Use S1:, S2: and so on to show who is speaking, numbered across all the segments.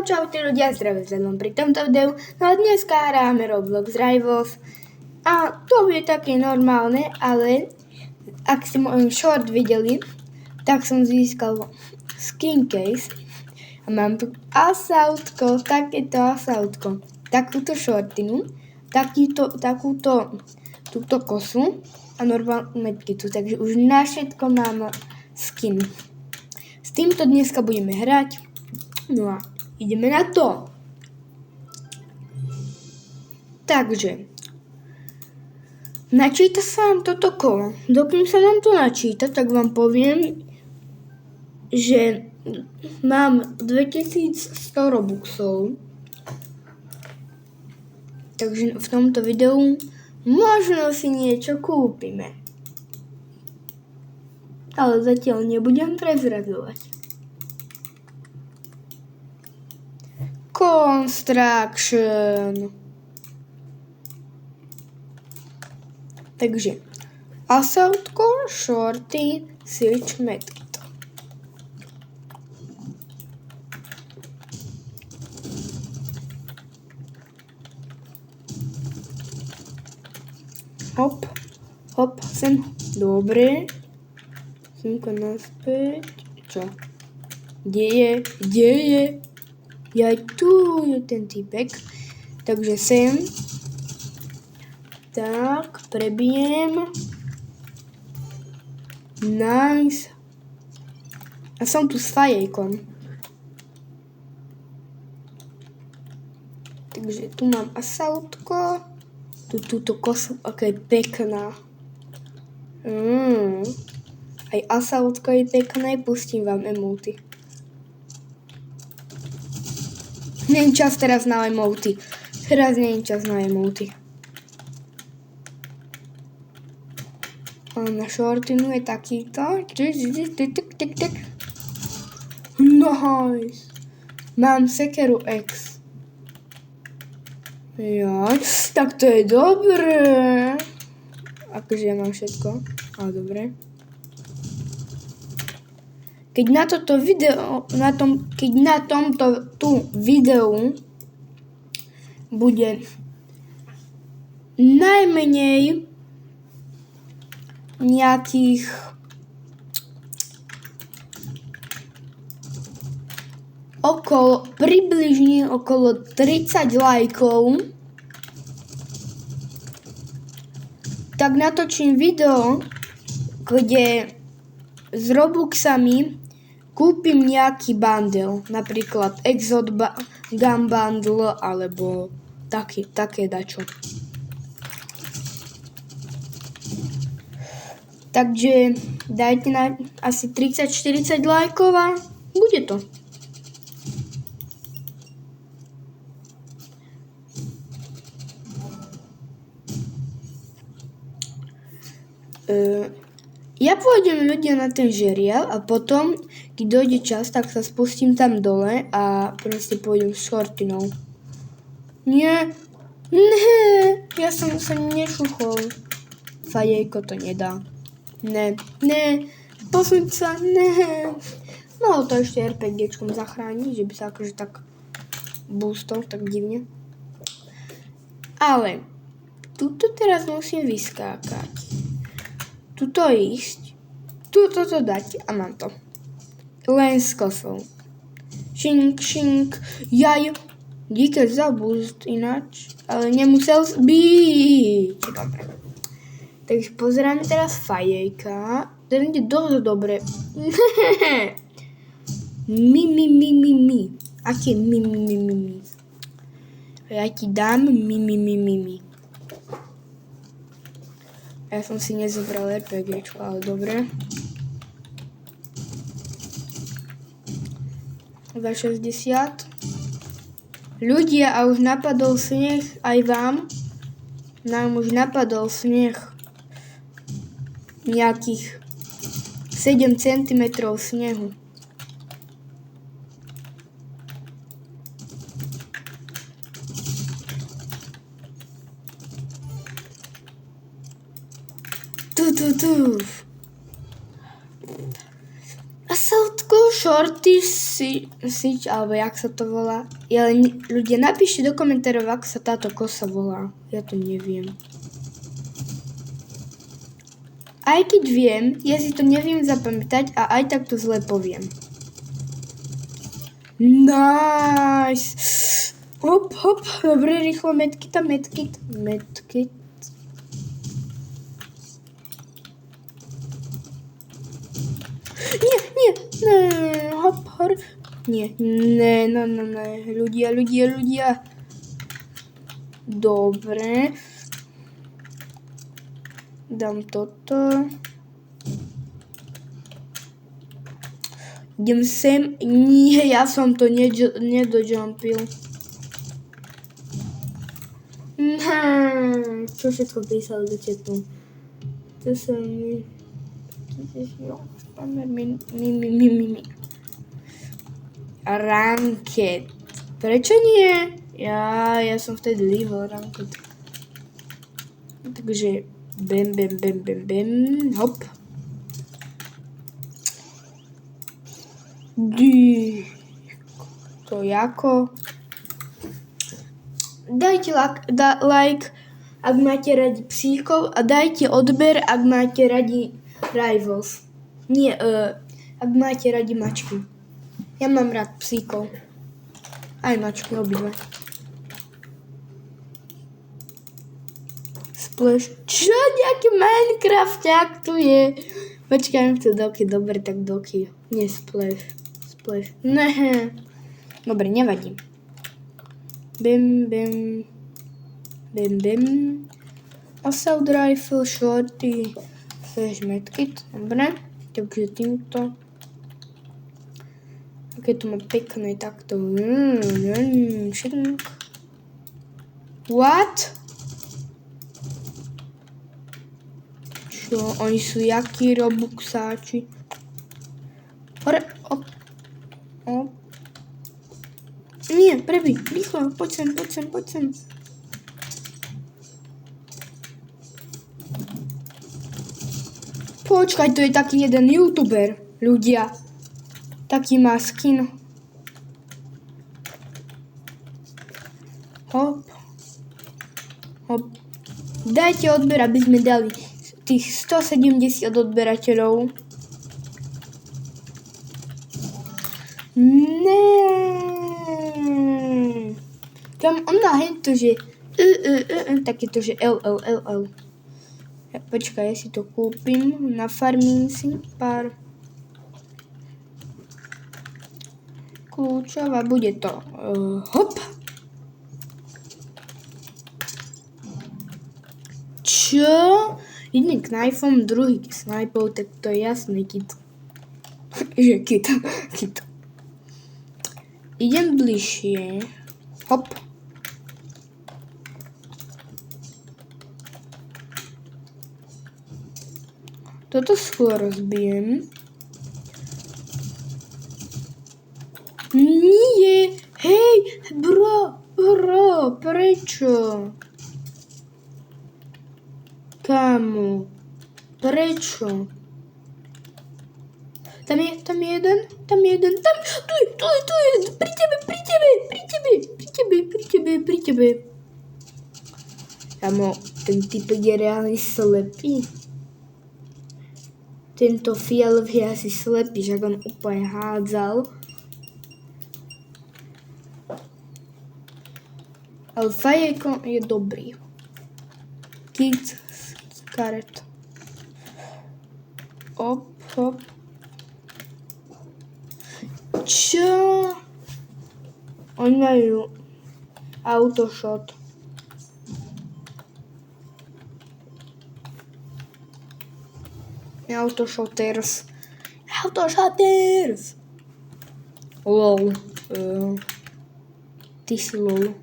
S1: Čaute ľudia, zdravím sa vám pri tomto videu. No a dneska hráme Roblox Rivals. A to je také normálne, ale ak ste môj short videli, tak som získal skin case. A mám tu asautko, takéto asautko, takúto shortinu, túto kosu a normálnu medkitu. Takže už na všetko mám skin. S týmto dneska budeme hrať. No a ideme na to. Takže načíta sa vám toto kolo. Dokým sa vám to načíta, tak vám poviem, že mám 2100 robuxov. Takže v tomto videu možno si niečo kúpime. Ale zatiaľ nebudem prezradzovať. Construction. Takže asautko, shorty, switch, medkit. Hop, hop, sem. Dobre. Semko naspäť. Čo? Kde je? Ja tu je ten typek. Takže sem. Tak, prebijem. Nice. A som tu s fajejkom. Takže tu mám asautko. Túto kosu, aká je pekná. Aj asautko je pekné, pustím vám emoty. Nie je čas teraz na emoty. Teraz nie je čas na emoty. Na shortinu je takýto. Nice. Mám sekeru X. Jaj, tak to je dobré. Akože ja mám všetko. Ale dobre. Keď na tomto videu bude najmenej nejakých približne okolo 30 lajkov, tak natočím video, kde s Robuxami kúpim nejaký bundle, napríklad Exot Gun Bundle, alebo také dačo. Takže dajte na asi 30-40 lajkov a bude to. Ja pôjdem ľudia na ten žeriav a potom, keď dojde čas, tak sa spustím tam dole a proste pôjdem s shortinou. Nie, ja som sa nešuchol. Fajejko to nedá. Ne, posuň sa, Mohol to ešte RPGčkom zachrániť, že by sa akože tak boostol, tak divne. Ale, tuto teraz musím vyskákať. Tuto ísť, tuto to dať a mám to. Len s kosou. Šink, jaj. Díky za boost ináč, ale nemusel byť. Dobre. Takže pozeráme teraz fajejka. Ten ide dosť dobre. Mi. Aké mi. Ja ti dám mi. Ja som si nezobral RPGčko, ale dobre. Za 60. Ľudia, a už napadol sneh aj vám. Nám už napadol sneh. Nejakých 7 cm snehu. Tu. Asautko, Shorty Sič, alebo jak sa to volá. Ľudia, napíšte do komentárov, ako sa táto kosa volá. Ja to neviem. Aj keď viem, ja si to neviem zapamätať a aj tak to zle poviem. Nice! Hop, hop, dobre, rýchlo, medkit. Nie, hop, hor. Nie, ľudia. Dobre. Dám toto. Idem sem. Nie, ja som to nedojumpil. Čo všetko písal do chatu? To sa mi... Ranked. Prečo nie? Ja som vtedy level ranked. Takže bam, hop. To jako? Dajte like, ak máte radi psíkov a dajte odber, ak máte radi rivals. Nie, ak máte radi mačky. Ja mám rád psíkov. Aj mačky, obidve. Splash. Čo? Nejaký Minecraft, jak tu je? Počkaj, to doky, dobre, tak doky. Nie splash. Ne. Dobre, nevadí. Bim. Assault rifle, shorty. Flash medkit, dobre. Takže týmto. Aké to má pekné takto. What? Čo? Oni sú jakí robuxáči? Hore, op. Nie, prvý, rýchlo, poď sem. Počkaj, to je taký jeden youtuber, ľudia. Taký má skin. Hop. Dajte odber, aby sme dali tých 170 odberateľov. Tam on má hento, že takéto, že LL. Počkaj, ja si to kúpim, nafarmím si pár kľúčov a bude to hop. Čo? Jeden knifom, druhý snajpou, tak to je jasný kit. Že kit. Idem bližšie. Hop. Toto skôr rozbijem. Nie! Hej! Bro! Prečo? Kámo? Prečo? Tam je jeden. Tu je, pri tebe. Kámo, ten typ je reálne slepý. Tento fialový je asi slepý, že on úplne hádzal. Ale fajeko je dobrý. Kit, karet. Hop. Čo? Oni majú autoshot. Autoshotters. Lol. Ty si lol.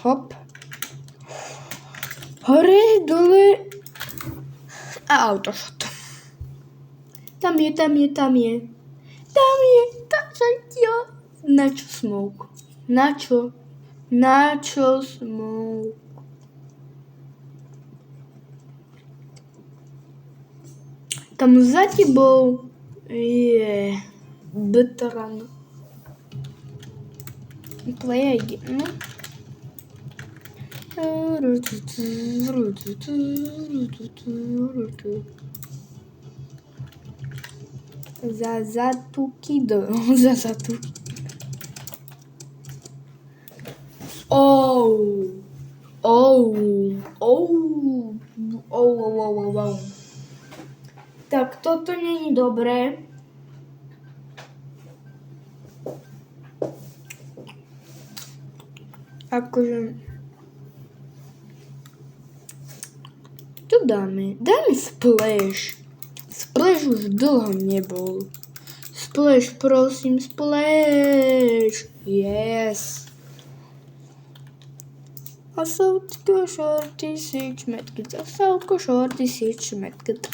S1: Hop. Hore, dole. A autoshot. Tam je. Jo. Nacho smoke. Nacho smoke. Tam za tebou je Betran. Play again. Zazatuki do. Zazatuki. Tak toto není dobré. Akože... To dáme. Dáme Splash. Splash už dlho nebol. Splash, prosím, Splash. Yes. Asautko shorty 6 medkit. Asautko shorty 6 medkit.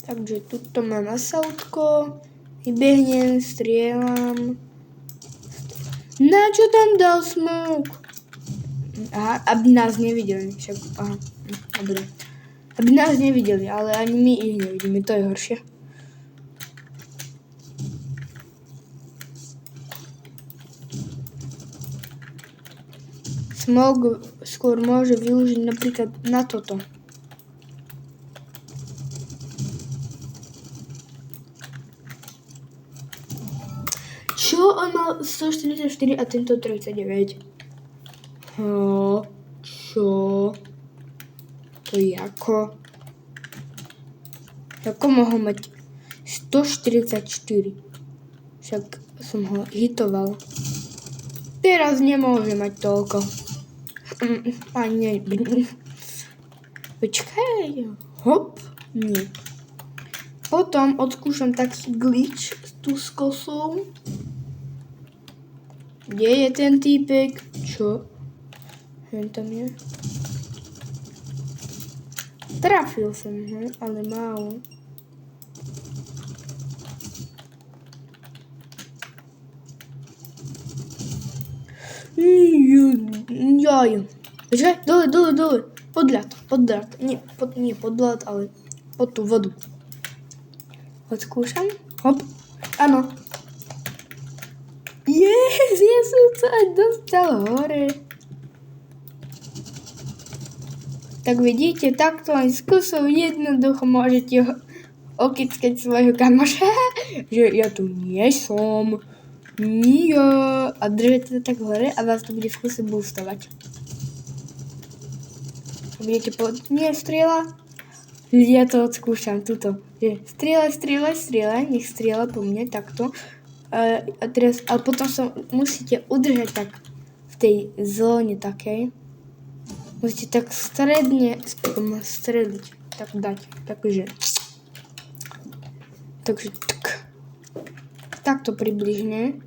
S1: Takže tuto mám asautko. Vybehnem, strieľam. Na čo tam dal smoke? Aha, aby nás nevideli. Však, aha, dobre. Aby nás nevideli, ale ani my ich nevidíme, to je horšie. Smog skôr môže využiť napríklad na toto. Čo? On mal 144 a tento 39. Čo? To je ako? Ako mohol mať 144? Však som ho hitoval. Teraz nemôže mať toľko. A nie. Počkaj. Hop. Nie. Potom odskúšam taký glitch tu s kosou. Kde je ten týpek? Čo? Hen tam je. Trafil som ho, ale málo. Jaj. Počkaj, dole. Pod ľad. Nie pod ľad, ale pod tú vodu. Odskúšam. Hop. Áno. Yes, ja som sa aj dostal hore. Tak vidíte, takto len s kusou jednoducho môžete okickať svojho kamoša, že ja tu nie som. Nie. A držete to tak hore a vás to bude v kuse boostovať. Budete nie, strieľa. Ja to odskúšam, tuto. Strieľaj, nech strieľa po mne, takto. A teraz, ale potom musíte udržať tak v tej zóne takej. Musíte tak strediť, tak dať, takže takto približne.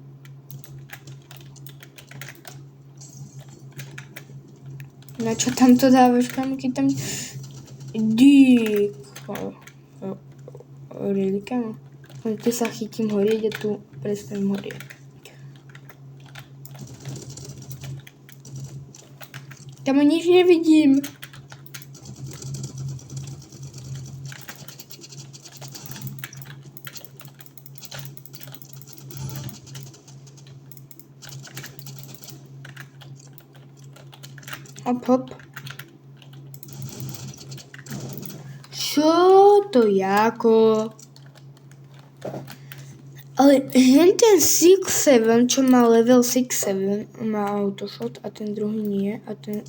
S1: Na čo tam to dávaš, kamky tam? Really, kamo? Tu sa chytím horieť a tu prestanem horieť. Tam nič nevidím. Hop. Čo to jako? Ale ten 6-7, čo má level 6-7, má autoshot a ten druhý nie. A ten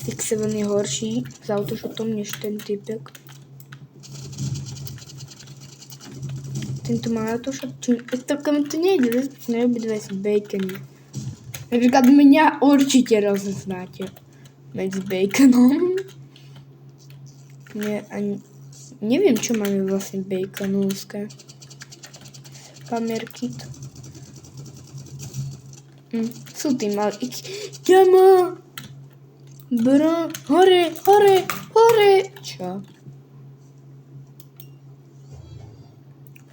S1: 6-7 je horší s autoshotom než ten typek. Tento má autoshot, tak to nejde, bezpečné obidve sú bacony. Napríklad mňa určite rozoznáte medzi baconom. Neviem, čo máme vlastne baconovské. Kamerky. Sú tí malí. Ďama! Hore! Čo?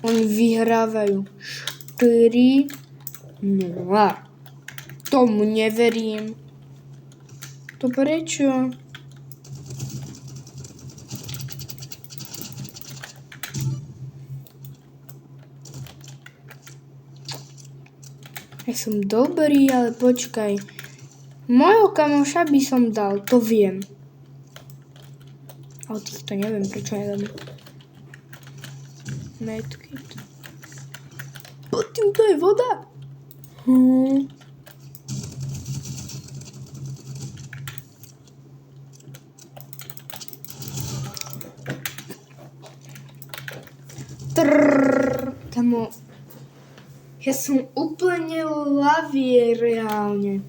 S1: Oni vyhrávajú 4-0. Tomu neverím. To prečo? Ja som dobrý, ale počkaj. Mojho kamoša by som dal, to viem. Ale týchto neviem, prečo nedám. Medkit. Pod týmto je voda. Kamo. Ja som úplne lavie reálne.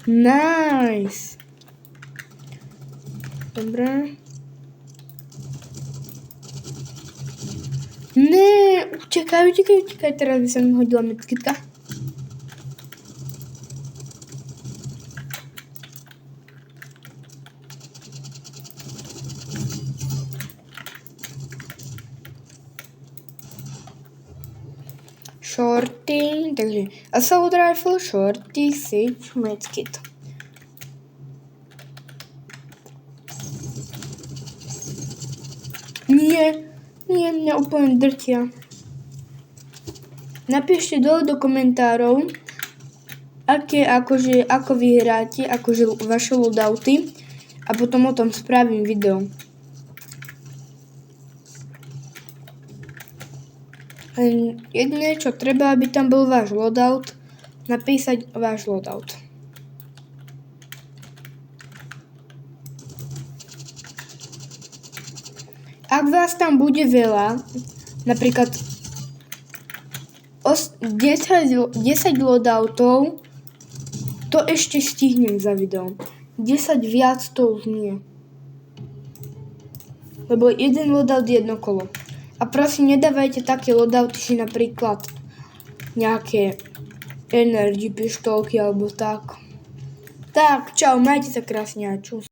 S1: Nice. Dobre. Ne, utekaj, teraz by som mi hodila medkitka. Shorty, takže assault rifle, shorty, sage, medkit. Nie, mňa úplne drtia. Napíšte dole do komentárov, ako vyhráte, vaše loadouty a potom o tom spravím video. Jedine, čo treba, aby tam bol váš loadout, napísať váš loadout. Ak vás tam bude veľa, napríklad 10 loadoutov, to ešte stihnem za videom. 10 viac to už nie. Lebo jeden loadout je jedno kolo. A prosím, nedávajte také loadouty, že napríklad nejaké energy pištolky alebo tak. Tak, čau, majte sa krásne a čus.